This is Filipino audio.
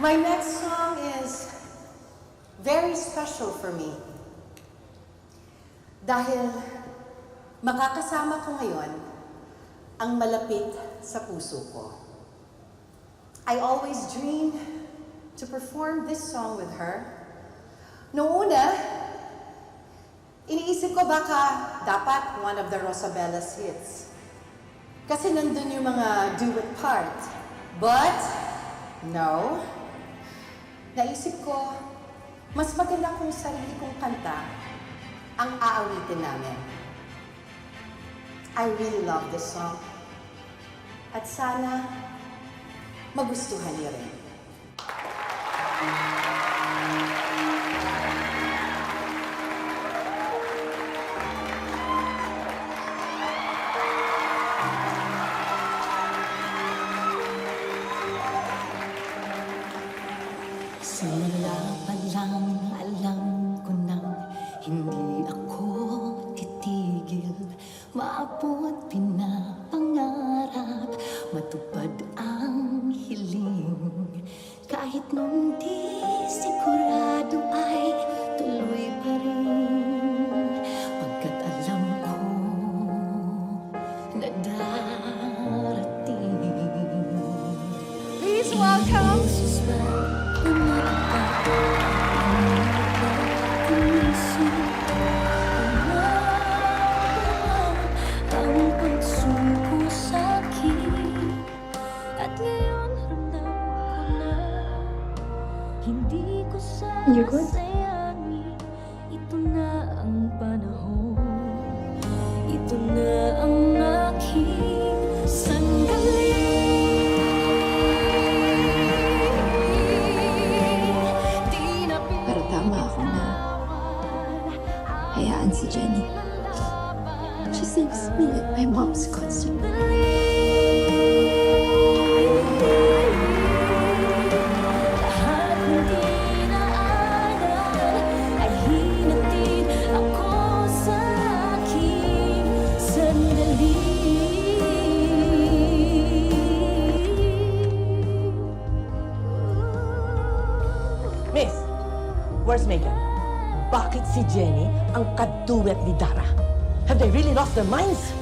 My next song is very special for me. Dahil makakasama ko ngayon ang malapit sa puso ko. I always dreamed to perform this song with her. Noong una, iniisip ko baka dapat one of the Rosabella's hits. Kasi nandun yung mga duet part. But, no. Naisip ko, mas maganda kung sarili kong kanta ang aawitin namin. I really love this song. At sana, magustuhan niyo rin. Simula pa lang alam ko nang hindi ako titigil. Maabot pinapangarap, matupad ang hiling. Kahit nung di sigurado ay tuloy pa rin. Pagkat alam ko na darating. Please welcome You're good? Ito na ang panahon. Ito na ang aking sandali. Pero tama ako na hayaan si Jenny. She seems to me like my mom's constant. Miss, where's Megan? Bakit si Jenny ang kaduet ni Dara? Have they really lost their minds?